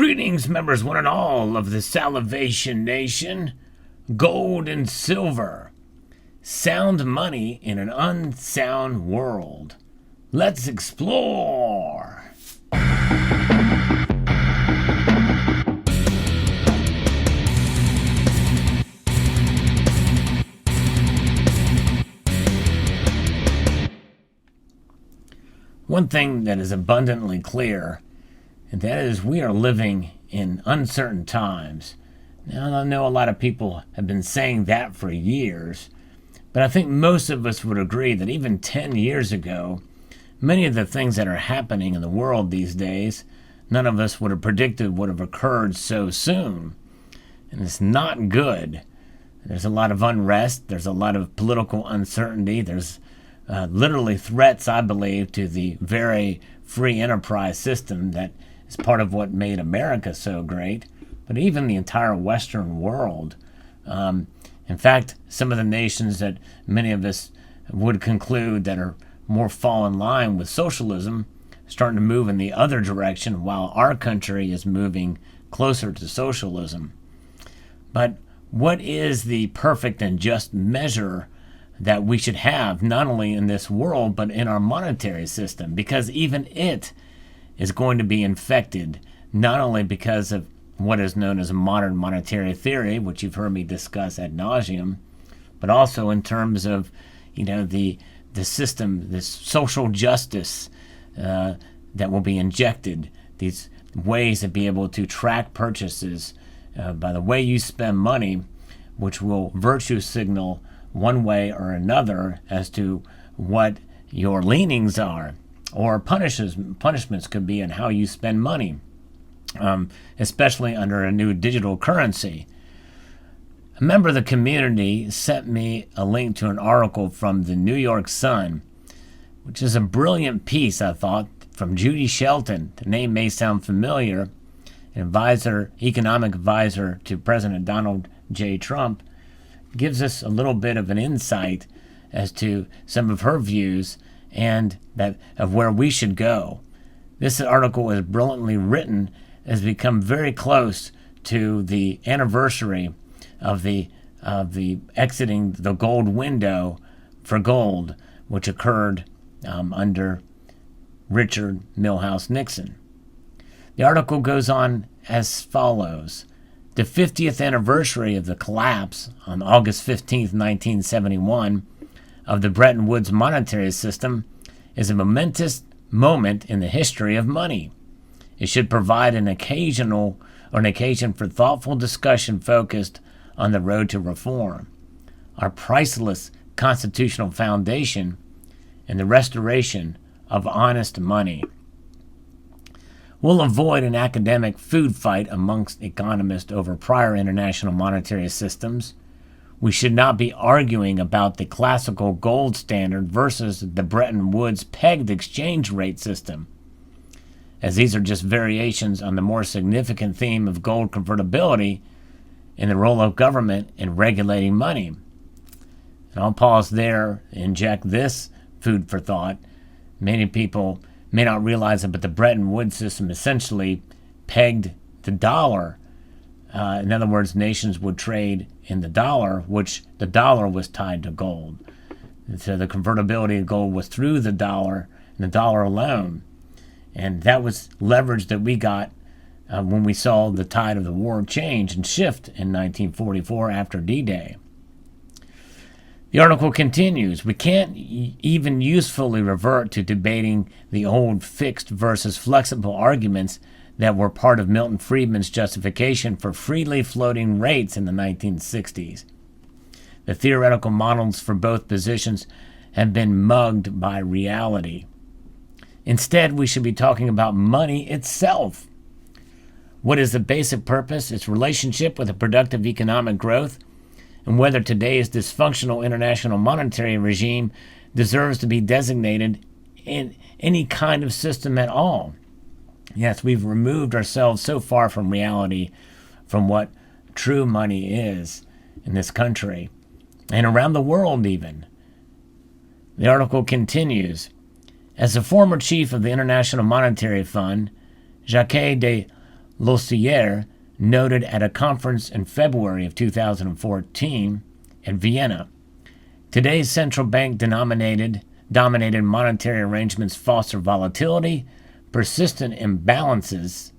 Greetings, members one and all of the Salivation Nation. Gold and silver. Sound money in an unsound world. Let's explore. One thing that is abundantly clear, and that is we are living in uncertain times. Now, I know a lot of people have been saying that for years, but I think most of us would agree that even 10 years ago, many of the things that are happening in the world these days, none of us would have predicted would have occurred so soon. And it's not good. There's a lot of unrest. There's a lot of political uncertainty. There's literally threats, I believe, to the very free enterprise system that is part of what made America so great, but even the entire Western world. In fact, some of the nations that many of us would conclude that are more fall in line with socialism starting to move in the other direction while our country is moving closer to socialism. But what is the perfect and just measure that we should have, not only in this world, but in our monetary system? Because even it is going to be infected, not only because of what is known as modern monetary theory, which you've heard me discuss ad nauseum, but also in terms of, the system, this social justice that will be injected, these ways to be able to track purchases by the way you spend money, which will virtue signal one way or another as to what your leanings are, or punishments could be in how you spend money, especially under a new digital currency. A member of the community sent me a link to an article from the New York Sun, which is a brilliant piece, I thought, from Judy Shelton. The name may sound familiar. An economic advisor to President Donald J. Trump, gives us a little bit of an insight as to some of her views and that of where we should go. This article is brilliantly written, has become very close to the anniversary of the exiting the gold window for gold, which occurred under Richard Milhouse Nixon. The article goes on as follows. The 50th anniversary of the collapse on August 15th, 1971, of the Bretton Woods monetary system is a momentous moment in the history of money. It should provide an occasion for thoughtful discussion focused on the road to reform, our priceless constitutional foundation, and the restoration of honest money. We'll avoid an academic food fight amongst economists over prior international monetary systems. We should not be arguing about the classical gold standard versus the Bretton Woods pegged exchange rate system, as these are just variations on the more significant theme of gold convertibility and the role of government in regulating money. And I'll pause there and inject this food for thought. Many people may not realize it, but the Bretton Woods system essentially pegged the dollar. In other words, nations would trade in the dollar, which the dollar was tied to gold. So the convertibility of gold was through the dollar and the dollar alone. And that was leverage that we got when we saw the tide of the war change and shift in 1944 after D-Day. The article continues, we can't even usefully revert to debating the old fixed versus flexible arguments that were part of Milton Friedman's justification for freely floating rates in the 1960s. The theoretical models for both positions have been mugged by reality. Instead, we should be talking about money itself. What is the basic purpose, its relationship with a productive economic growth, and whether today's dysfunctional international monetary regime deserves to be designated in any kind of system at all. Yes, we've removed ourselves so far from reality, from what true money is in this country, and around the world even. The article continues, as the former chief of the International Monetary Fund, Jacques de Lossier noted at a conference in February of 2014 in Vienna. Today's central bank dominated monetary arrangements foster volatility, persistent imbalances,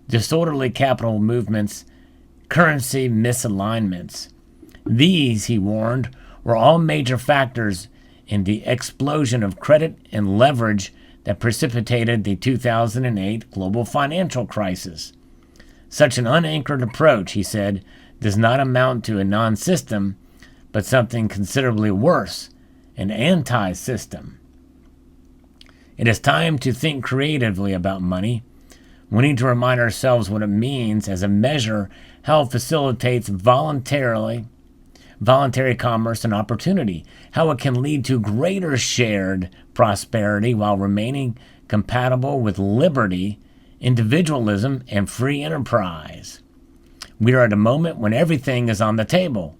disorderly capital movements, currency misalignments. These, he warned, were all major factors in the explosion of credit and leverage that precipitated the 2008 global financial crisis. Such an unanchored approach, he said, does not amount to a non-system, but something considerably worse, an anti-system. It is time to think creatively about money. We need to remind ourselves what it means as a measure, how it facilitates voluntary commerce and opportunity, how it can lead to greater shared prosperity while remaining compatible with liberty, individualism, and free enterprise. We are at a moment when everything is on the table.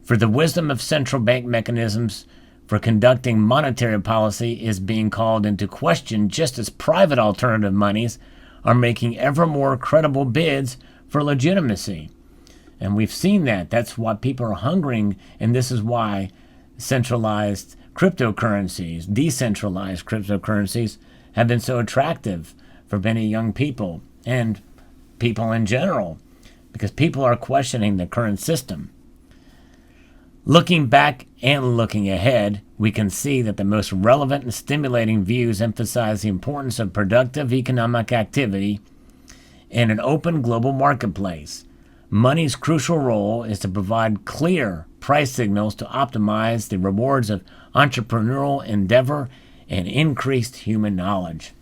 For the wisdom of central bank mechanisms for conducting monetary policy is being called into question, just as private alternative monies are making ever more credible bids for legitimacy. And we've seen that. That's why people are hungering, and this is why decentralized cryptocurrencies have been so attractive for many young people and people in general, because people are questioning the current system. Looking back and looking ahead, we can see that the most relevant and stimulating views emphasize the importance of productive economic activity in an open global marketplace. Money's crucial role is to provide clear price signals to optimize the rewards of entrepreneurial endeavor and increased human knowledge.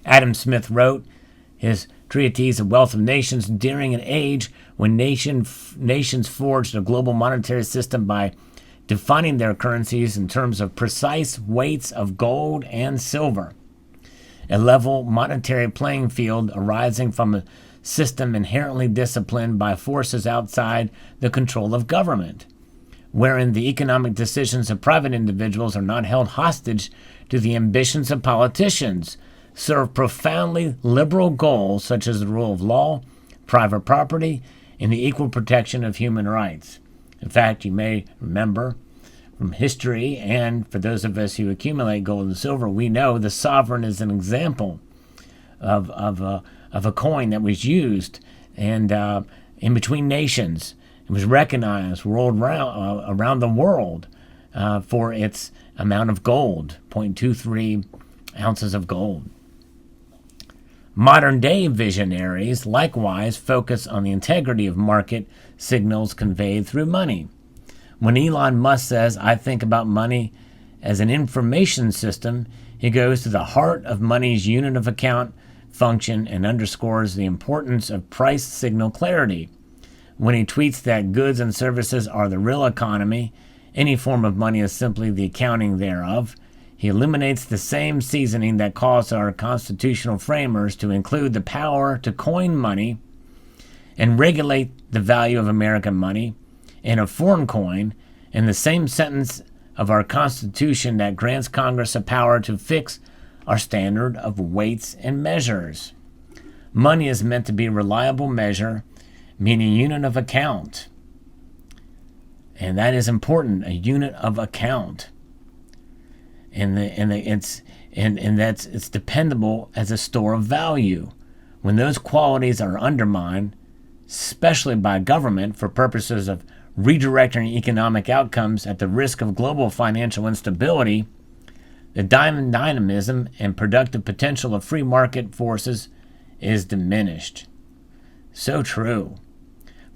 Adam Smith wrote his treatise, The Wealth of Nations, during an age when nations forged a global monetary system by defining their currencies in terms of precise weights of gold and silver. A level monetary playing field arising from a system inherently disciplined by forces outside the control of government, wherein the economic decisions of private individuals are not held hostage to the ambitions of politicians, serve profoundly liberal goals such as the rule of law, private property, and the equal protection of human rights. In fact, you may remember from history, and for those of us who accumulate gold and silver, we know the sovereign is an example of a coin that was used and in between nations. It was recognized around the world for its amount of gold, 0.23 ounces of gold. Modern-day visionaries likewise focus on the integrity of market signals conveyed through money. When Elon Musk says, "I think about money as an information system," he goes to the heart of money's unit of account function and underscores the importance of price signal clarity. When he tweets that goods and services are the real economy, any form of money is simply the accounting thereof, he eliminates the same seasoning that caused our constitutional framers to include the power to coin money and regulate the value of American money and of foreign coin in the same sentence of our Constitution that grants Congress a power to fix our standard of weights and measures. Money is meant to be a reliable measure, meaning unit of account. And that is important, a unit of account. It's dependable as a store of value. When those qualities are undermined, especially by government for purposes of redirecting economic outcomes at the risk of global financial instability, the dynamism and productive potential of free market forces is diminished. So true.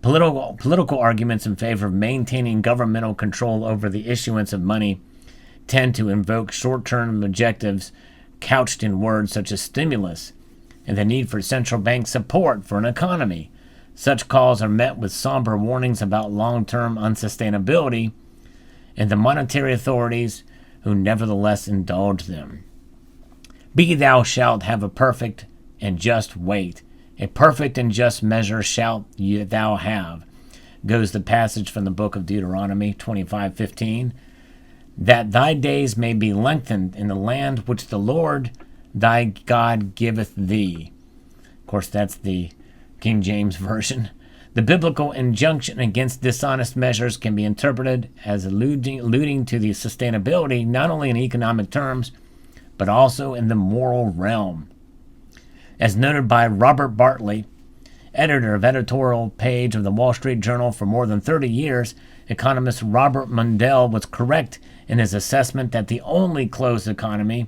Political arguments in favor of maintaining governmental control over the issuance of money tend to invoke short-term objectives couched in words such as stimulus and the need for central bank support for an economy. Such calls are met with somber warnings about long-term unsustainability and the monetary authorities who nevertheless indulge them. Be thou shalt have a perfect and just weight. A perfect and just measure shalt thou have, goes the passage from the book of Deuteronomy 25:15, that thy days may be lengthened in the land which the Lord thy God giveth thee. Of course, that's the King James Version. The biblical injunction against dishonest measures can be interpreted as alluding to the sustainability not only in economic terms, but also in the moral realm. As noted by Robert Bartley, editor of editorial page of the Wall Street Journal for more than 30 years, economist Robert Mundell was correct in his assessment that the only closed economy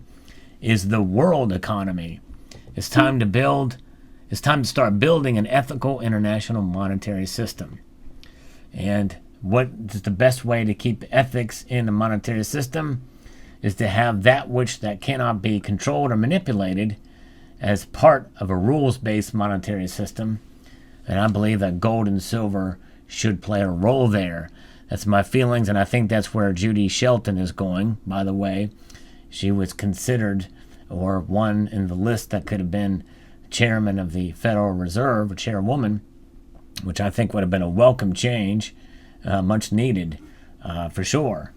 is the world economy. It's time to start building an ethical international monetary system. And what is the best way to keep ethics in the monetary system is to have that which that cannot be controlled or manipulated as part of a rules-based monetary system. And I believe that gold and silver should play a role there. That's my feelings, and I think that's where Judy Shelton is going, by the way. She was considered, or one in the list that could have been chairman of the Federal Reserve, or chairwoman, which I think would have been a welcome change, much needed, for sure.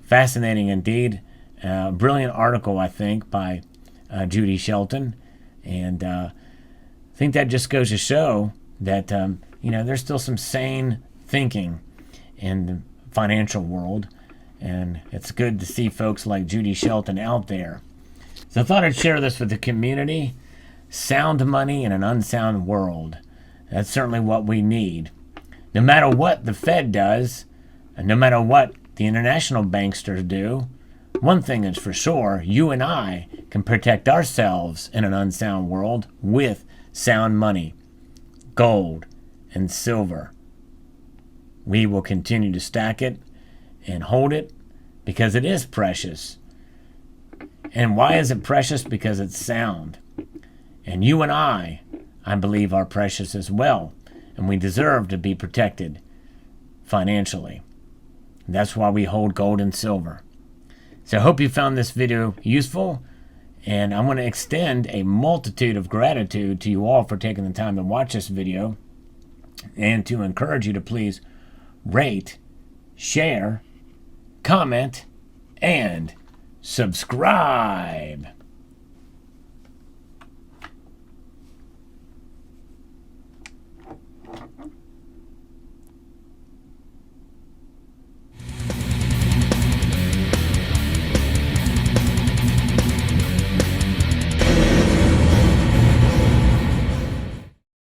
Fascinating indeed. Brilliant article, I think, by Judy Shelton. And I think that just goes to show that, there's still some sane thinking in the financial world. And it's good to see folks like Judy Shelton out there. So I thought I'd share this with the community. Sound money in an unsound world. That's certainly what we need. No matter what the Fed does, and no matter what the international banksters do, one thing is for sure, you and I can protect ourselves in an unsound world with sound money, gold, and silver. We will continue to stack it and hold it because it is precious. And why is it precious? Because it's sound. And you and I believe, are precious as well. And we deserve to be protected financially. That's why we hold gold and silver. So I hope you found this video useful. And I want to extend a multitude of gratitude to you all for taking the time to watch this video. And to encourage you to please rate, share, comment, and subscribe.